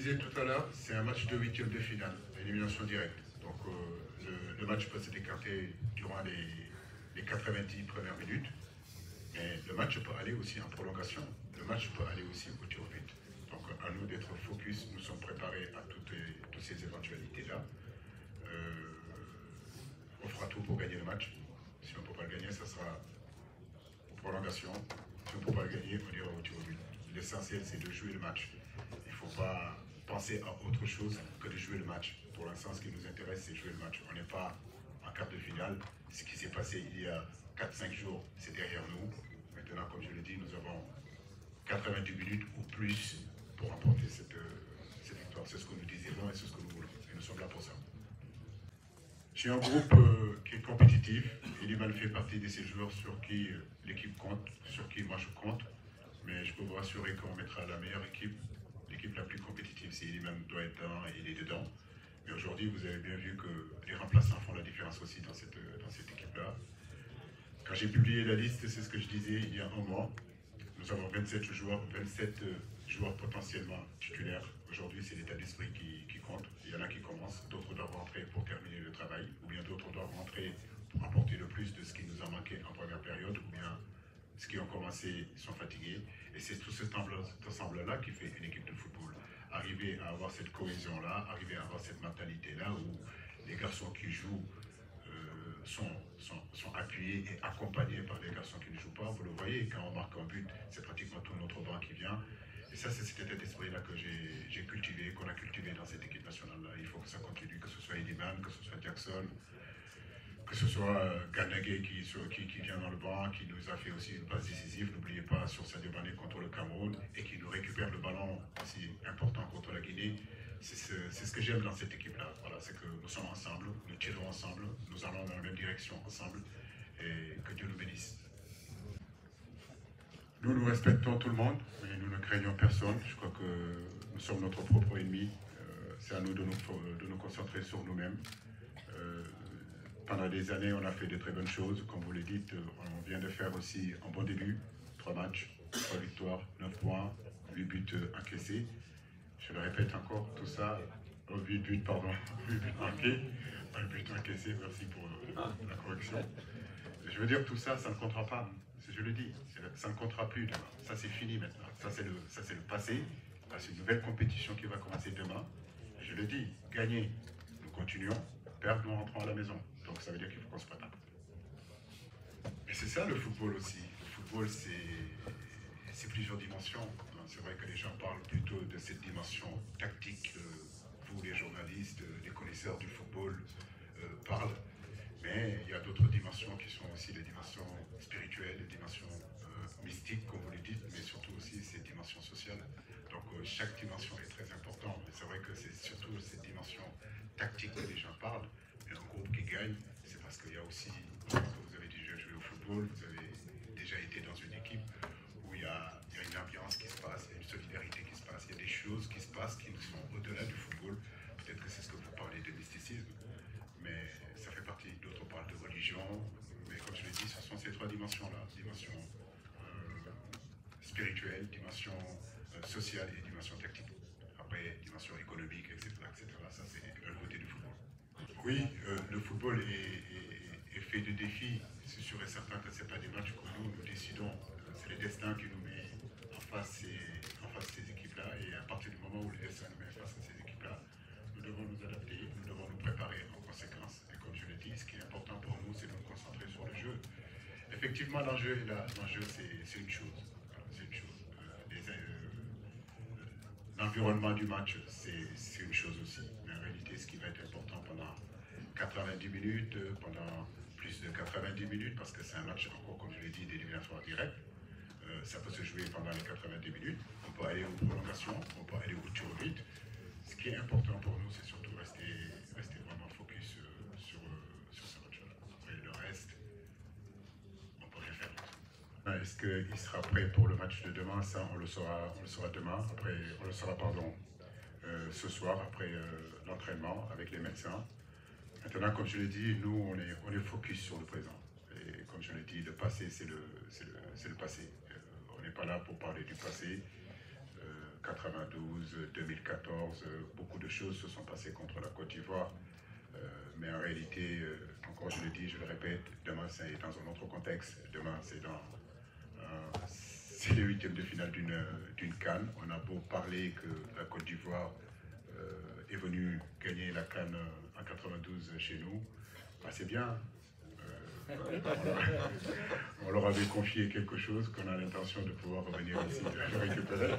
disais tout à l'heure, c'est un match de huitième de finale, élimination directe. Donc le match peut se décanter durant les 90 premières minutes, mais le match peut aller aussi en prolongation. Le match peut aller aussi au tir au but. Donc à nous d'être focus, nous sommes préparés à toutes ces éventualités-là. On fera tout pour gagner le match. Si on ne peut pas le gagner, ça sera en prolongation. Si on ne peut pas le gagner, on ira au tir au but. L'essentiel, c'est de jouer le match. Il ne faut pas penser à autre chose que de jouer le match. Pour l'instant, ce qui nous intéresse, c'est jouer le match. On n'est pas en quart de finale. Ce qui s'est passé il y a 4-5 jours, c'est derrière nous. Maintenant, comme je l'ai dit, nous avons 90 minutes ou plus pour remporter cette victoire. C'est ce que nous désirons et c'est ce que nous voulons. Et nous sommes là pour ça. J'ai un groupe qui est compétitif. Iliman fait partie de ces joueurs sur qui l'équipe compte, sur qui moi je compte. Mais je peux vous rassurer qu'on mettra la meilleure équipe, l'équipe la plus compétitive. Si Iliman doit être dedans, il est dedans. Mais aujourd'hui, vous avez bien vu que les remplaçants font la différence aussi dans cette équipe-là. Quand j'ai publié la liste, c'est ce que je disais il y a un mois. Nous avons 27 joueurs potentiellement titulaires. Aujourd'hui, c'est l'état d'esprit qui compte. Il y en a qui commencent, d'autres doivent rentrer pour terminer le travail, ou bien d'autres doivent rentrer pour apporter le plus de ce qui nous a manqué en première période, ou bien ceux qui ont commencé sont fatigués. Et c'est tout cet ensemble-là qui fait une équipe de football. Arriver à avoir cette cohésion-là, arriver à avoir cette mentalité-là où les garçons qui jouent sont appuyés et accompagnés par les garçons qui ne jouent pas. Vous le voyez, quand on marque un but, c'est pratiquement tout notre banc qui vient. Et ça, c'est cet état d'esprit-là que j'ai cultivé, qu'on a cultivé dans cette équipe nationale-là. Il faut que ça continue, que ce soit Iliman, que ce soit Jackson, que ce soit Ganagé qui vient dans le banc, qui nous a fait aussi une passe décisive, n'oubliez pas, sur Sadio Mané contre le Cameroun, et qui nous récupère le ballon aussi important contre la Guinée. C'est ce que j'aime dans cette équipe-là. Voilà, c'est que nous sommes ensemble, nous tirons ensemble, nous allons dans la même direction ensemble, et que Dieu nous bénisse. Nous respectons tout le monde, mais nous ne craignons personne. Je crois que nous sommes notre propre ennemi. C'est à nous de nous concentrer sur nous-mêmes. Pendant des années, on a fait de très bonnes choses. Comme vous le dites, on vient de faire aussi un bon début. 3 matchs, 3 victoires, 9 points, 8 buts encaissés. Je le répète encore, tout ça, 8 buts, pardon, 8 buts marqués, 1 but encaissé, merci pour la correction. Je veux dire, tout ça, ça ne comptera pas. Je le dis, ça ne comptera plus demain. Ça, c'est fini maintenant. Ça, c'est le passé. C'est une nouvelle compétition qui va commencer demain. Je le dis, gagner, nous continuons. Perdre, nous rentrons à la maison. Donc, ça veut dire qu'il faut qu'on se prépare. Mais c'est ça le football aussi. Le football, c'est plusieurs dimensions. C'est vrai que les gens parlent plutôt de cette dimension tactique. Vous, les journalistes, les connaisseurs du football, parlent. Mais il y a d'autres dimensions qui sont aussi les dimensions spirituelles, les dimensions mystiques, comme vous le dites, mais surtout aussi ces dimensions sociales. Donc chaque dimension est très importante, mais c'est vrai que c'est surtout cette dimension tactique que les gens parlent. Mais un groupe qui gagne, c'est parce qu'il y a aussi, parce que vous avez déjà joué au football, vous avez déjà été dans une équipe où il y a une ambiance qui se passe, il y a une solidarité qui se passe, il y a des choses qui se passent qui sont au-delà du football. Peut-être que c'est ce que vous parlez de mysticisme, mais ça fait partie. D'autres parlent de religion, mais comme je l'ai dit, ce sont ces 3 dimensions-là, dimension spirituelle, dimension sociale et dimension tactique. Après, dimension économique, etc. Ça, c'est le côté du football. Oui, le football est fait de défis. C'est sûr et certain que ce n'est pas des matchs que nous décidons. C'est le destin qui nous met en face de ces équipes-là. Et à partir du moment où le destin nous met en face de ces équipes-là, nous devons nous adapter, nous devons nous préparer en conséquence. Et comme je le dis, ce qui est important pour nous, c'est de nous concentrer sur le jeu. Effectivement, l'enjeu est là. L'enjeu, c'est une chose. C'est une chose. L'environnement du match, c'est une chose aussi. Mais en réalité, ce qui va être important pendant 90 minutes, pendant plus de 90 minutes, parce que c'est un match, encore comme je l'ai dit, d'éliminatoire direct. Ça peut se jouer pendant les 90 minutes. On peut aller aux prolongations, on peut aller au tir au but. Ce qui est important pour nous, c'est surtout rester vraiment focus sur ce match-là. Après, le reste, on peut rien faire. Est-ce qu'il sera prêt pour le match de demain? Ça, on le saura demain. Après, on le saura, pardon, ce soir, après l'entraînement avec les médecins. Maintenant, comme je l'ai dit, nous, on est focus sur le présent. Et comme je l'ai dit, le passé, c'est le passé. On n'est pas là pour parler du passé. 92, 2014, beaucoup de choses se sont passées contre la Côte d'Ivoire. Mais en réalité, encore je le dis, je le répète, demain c'est dans un autre contexte. Demain c'est les huitièmes de finale d'une CAN. On a beau parler que la Côte d'Ivoire est venue gagner la CAN en 92 chez nous, bah, c'est bien. On leur avait confié quelque chose qu'on a l'intention de pouvoir revenir ici le récupérer.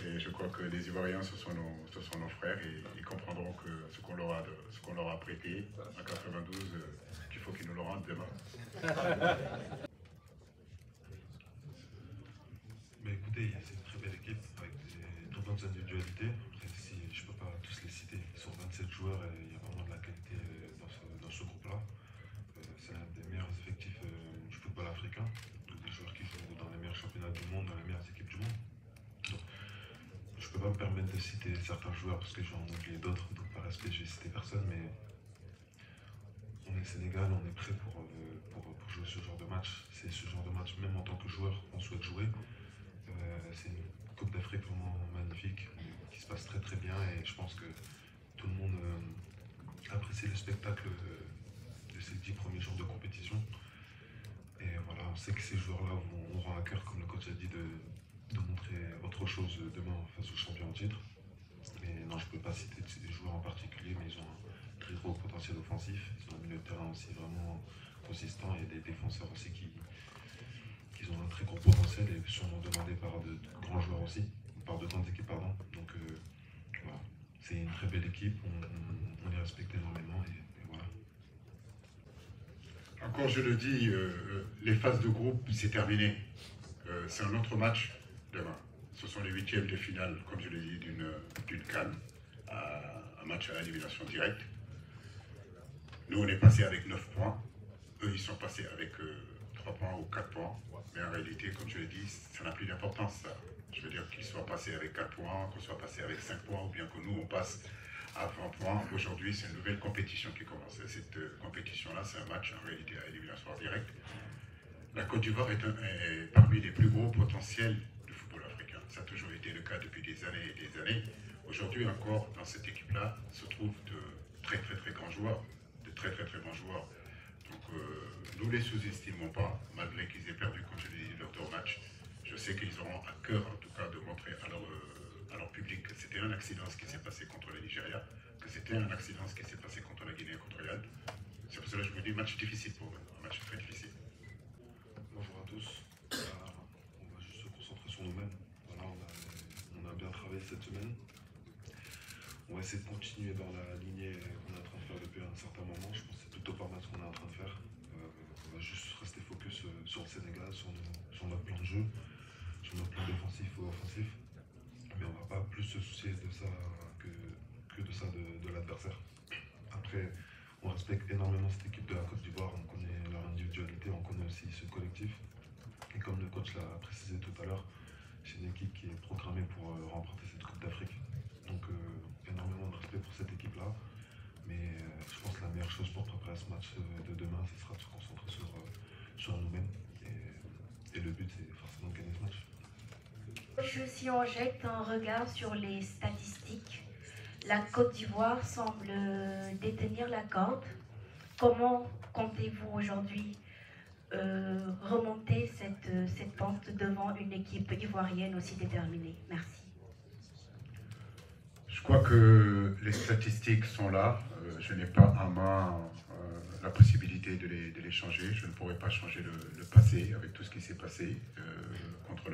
Et je crois que les Ivoiriens, ce sont nos frères et ils comprendront que ce qu'on leur a prêté en 92, qu'il faut qu'ils nous le rendent demain. Mais écoutez, c'est une très belle équipe avec de bonnes individualités. Après, si je ne peux pas tous les citer, ils sont 27 joueurs et il y a vraiment de la qualité dans ce groupe-là. C'est l'un des meilleurs effectifs du football africain, des joueurs qui jouent dans les meilleurs championnats du monde, dans les meilleures équipes du monde. Donc, je ne peux pas me permettre de citer certains joueurs parce que j'en ai oublié d'autres, donc par respect je vais citer personne, mais on est Sénégal, on est prêt pour jouer ce genre de match. C'est ce genre de match, même en tant que joueur, qu'on souhaite jouer. C'est une Coupe d'Afrique vraiment magnifique, qui se passe très très bien et je pense que tout le monde apprécie le spectacle de ces 10 premiers jours de compétition. Et voilà, on sait que ces joueurs-là auront à cœur, comme le coach a dit, de montrer autre chose demain face aux champions en titre. Mais non, je ne peux pas citer des joueurs en particulier, mais ils ont un très gros potentiel offensif. Ils ont un milieu de terrain aussi vraiment consistant et des défenseurs aussi qui ont un très gros potentiel et sûrement demandé par de grands joueurs aussi, par de grandes équipes, pardon. Donc voilà, c'est une très belle équipe, on les respecte énormément et voilà. Encore je le dis, les phases de groupe, c'est terminé. C'est un autre match demain. Ce sont les huitièmes de finale, comme je l'ai dit, d'une CAN, un match à élimination directe. Nous, on est passé avec 9 points. Eux, ils sont passés avec 3 points ou 4 points. Mais en réalité, comme je l'ai dit, ça n'a plus d'importance. Je veux dire qu'ils soient passés avec 4 points, qu'on soit passé avec 5 points, ou bien que nous, on passe à 20 points. Aujourd'hui, c'est une nouvelle compétition qui commence. Et cette compétition-là, c'est un match en réalité à élimination directe. La Côte d'Ivoire est parmi les plus gros potentiels du football africain. Ça a toujours été le cas depuis des années et des années. Aujourd'hui encore, dans cette équipe-là, se trouvent de très grands joueurs, de très grands joueurs. Donc nous les sous-estimons pas, malgré qu'ils aient perdu, comme je l'ai dit, leur match. Je sais qu'ils auront à cœur, en tout cas, de montrer à leur public que c'était un accident ce qui s'est passé contre le Nigeria, que c'était un accident ce qui s'est passé contre la Guinée équatoriale. C'est pour cela que je vous dis, match difficile pour eux, un match très difficile. Bonjour à tous. On va juste se concentrer sur nous-mêmes. Voilà, on a bien travaillé cette semaine. On va essayer de continuer dans la lignée qu'on est en train de faire depuis un certain moment. Je pense que c'est plutôt pas mal ce qu'on est en train de faire. On va juste rester focus sur le Sénégal, sur notre plan de jeu, sur notre plan défensif ou offensif. Mais on ne va pas plus se soucier de ça que de ça de l'adversaire. Après, on respecte énormément cette équipe de la Côte d'Ivoire, on connaît leur individualité, on connaît aussi ce collectif. Et comme le coach l'a précisé tout à l'heure, c'est une équipe qui est programmée pour remporter cette Coupe d'Afrique. Donc énormément de respect pour cette équipe-là. Mais je pense que la meilleure chose pour préparer ce match de demain, ce sera de se concentrer sur nous-mêmes. Et le but, c'est forcément de gagner ce match. Si on jette un regard sur les statistiques, la Côte d'Ivoire semble détenir la corde. Comment comptez-vous aujourd'hui remonter cette pente devant une équipe ivoirienne aussi déterminée? Merci. Je crois que les statistiques sont là. Je n'ai pas en main la possibilité de les changer. Je ne pourrais pas changer le passé avec tout ce qui s'est passé contre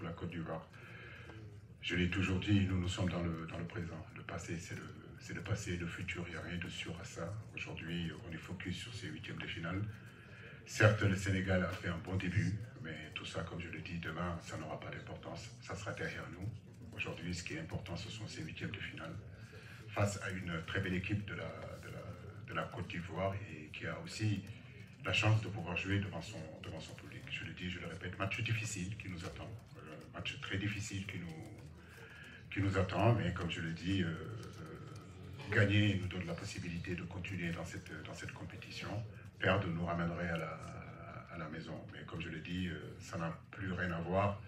la Côte d'Ivoire. Je l'ai toujours dit, nous sommes dans le présent. Le passé, c'est le passé, le futur, il n'y a rien de sûr à ça. Aujourd'hui, on est focus sur ces huitièmes de finale. Certes, le Sénégal a fait un bon début, mais tout ça, comme je le dis, demain, ça n'aura pas d'importance. Ça sera derrière nous. Aujourd'hui, ce qui est important, ce sont ces huitièmes de finale. Face à une très belle équipe de la Côte d'Ivoire et qui a aussi la chance de pouvoir jouer devant son public. Je le dis, je le répète, match difficile qui nous attend. Match très difficile qui nous attend, mais comme je le dis, gagner nous donne la possibilité de continuer dans cette compétition. Perdre nous ramènerait à la maison. Mais comme je le dis, ça n'a plus rien à voir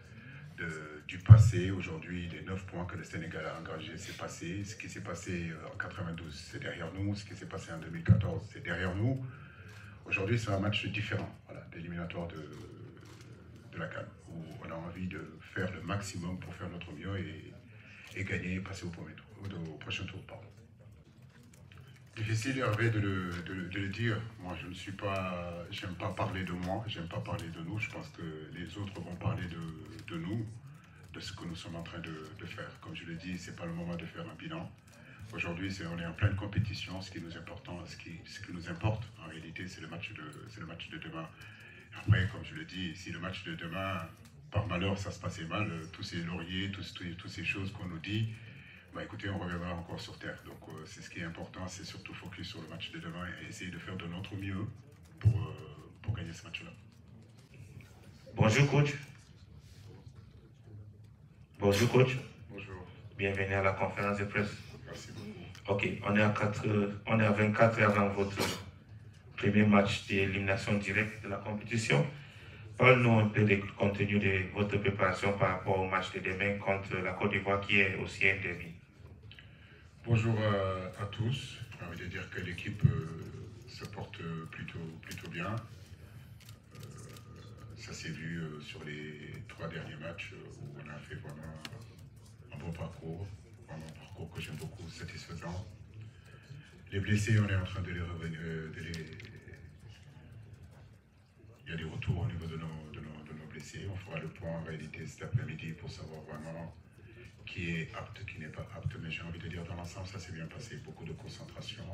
du passé. Aujourd'hui, les 9 points que le Sénégal a engagés, c'est passé. Ce qui s'est passé en 92, c'est derrière nous. Ce qui s'est passé en 2014, c'est derrière nous. Aujourd'hui, c'est un match différent, voilà, d'éliminatoire de la CAN, où on a envie de faire le maximum pour faire notre mieux et gagner et passer au prochain tour. Pardon. Difficile, Hervé, de le dire. Moi, je ne suis pas... J'aime pas parler de moi, j'aime pas parler de nous. Je pense que les autres vont parler de nous, de ce que nous sommes en train de faire. Comme je l'ai dit, c'est pas le moment de faire un bilan. Aujourd'hui, on est en pleine compétition. Ce qui nous importe, en réalité, c'est le match de demain. Après, comme je le dis, si le match de demain, par malheur, ça se passait mal, tous ces lauriers, toutes ces choses qu'on nous dit, bah écoutez, on reviendra encore sur terre. Donc c'est ce qui est important, c'est surtout focus sur le match de demain et essayer de faire de notre mieux pour gagner ce match-là. Bonjour coach. Bonjour coach. Bonjour. Bienvenue à la conférence de presse. Merci beaucoup. Ok, on est à 24 heures avant votre premier match d'élimination directe de la compétition. Parle-nous un peu du contenu de votre préparation par rapport au match de demain contre la Côte d'Ivoire qui est aussi un derby. Bonjour à tous. J'ai envie de dire que l'équipe se porte plutôt bien. Ça s'est vu sur les 3 derniers matchs où on a fait vraiment un bon parcours que j'aime beaucoup, satisfaisant. Les blessés, on est en train de les revenir, il y a des retours au niveau de nos blessés. On fera le point en réalité cet après-midi pour savoir vraiment qui est apte, qui n'est pas apte. Mais j'ai envie de dire, dans l'ensemble, ça s'est bien passé. Beaucoup de concentration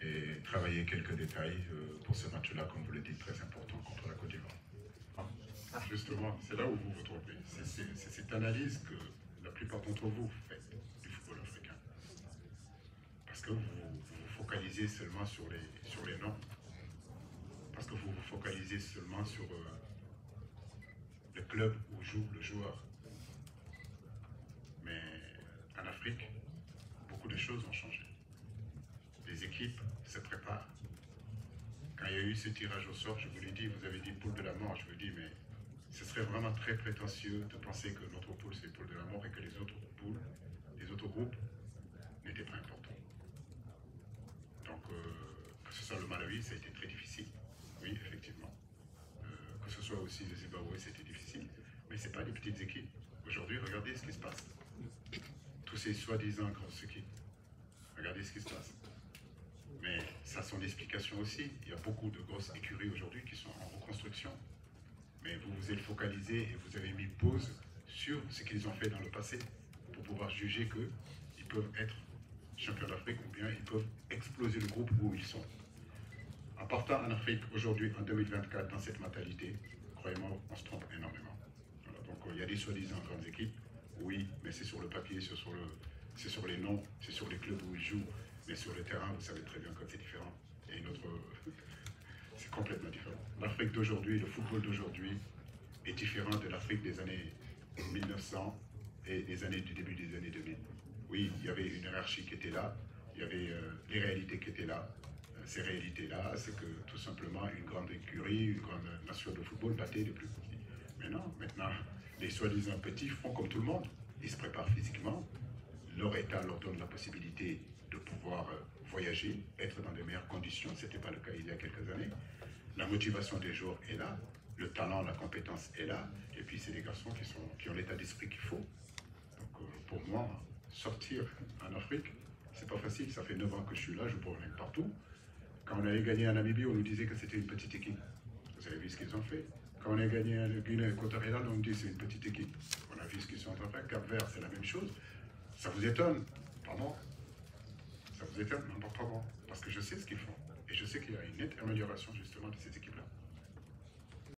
et travailler quelques détails pour ce match-là, comme vous le dites, très important contre la Côte d'Ivoire. Justement, c'est là où vous vous trompez. C'est cette analyse que la plupart d'entre vous faites du football africain. Parce que vous vous focalisez seulement sur les noms. Parce que vous vous focalisez seulement sur le club où joue le joueur. Mais en Afrique, beaucoup de choses ont changé. Les équipes se préparent. Quand il y a eu ce tirage au sort, je vous l'ai dit, vous avez dit poule de la mort. Je vous dis, mais ce serait vraiment très prétentieux de penser que notre poule c'est poule de la mort et que les autres poules, les autres groupes n'étaient pas importants. Donc, que ce soit le Malawi, ça a été très difficile. Oui, effectivement. Que ce soit aussi le Zimbabwe, c'était difficile. Mais ce n'est pas des petites équipes. Aujourd'hui, regardez ce qui se passe. Tous ces soi-disant grosses équipes. Regardez ce qui se passe. Mais ça a son explication aussi. Il y a beaucoup de grosses écuries aujourd'hui qui sont en reconstruction. Mais vous vous êtes focalisé et vous avez mis pause sur ce qu'ils ont fait dans le passé pour pouvoir juger qu'ils peuvent être champions d'Afrique ou bien ils peuvent exploser le groupe où ils sont. En partant en Afrique aujourd'hui, en 2024, dans cette mentalité, croyez-moi, on se trompe énormément. Voilà, donc il y a des soi-disant grandes équipes, oui, mais c'est sur le papier, c'est sur les noms, c'est sur les clubs où ils jouent, mais sur le terrain, vous savez très bien que c'est différent. Et c'est complètement différent. L'Afrique d'aujourd'hui, le football d'aujourd'hui est différent de l'Afrique des années 1900 et du début des années 2000. Oui, il y avait une hiérarchie qui était là, il y avait les réalités qui étaient là. Ces réalités-là, c'est que tout simplement une grande écurie, une grande nation de football battait les plus petits. Mais non, maintenant, les soi-disant petits font comme tout le monde. Ils se préparent physiquement. Leur état leur donne la possibilité de pouvoir voyager, être dans de meilleures conditions. Ce n'était pas le cas il y a quelques années. La motivation des joueurs est là. Le talent, la compétence est là. Et puis, c'est des garçons qui ont l'état d'esprit qu'il faut. Donc, pour moi, sortir en Afrique, c'est pas facile. Ça fait 9 ans que je suis là, je promène partout. Quand on avait gagné en Namibie, on nous disait que c'était une petite équipe. Vous avez vu ce qu'ils ont fait. Quand on a gagné en Guinée équatoriale, on nous dit que c'est une petite équipe. On a vu ce qu'ils sont en train de faire. Cap-Vert, c'est la même chose. Ça vous étonne? Pardon? Ça vous étonne? Non, pas vraiment. Parce que je sais ce qu'ils font. Et je sais qu'il y a une nette amélioration justement de ces équipes-là.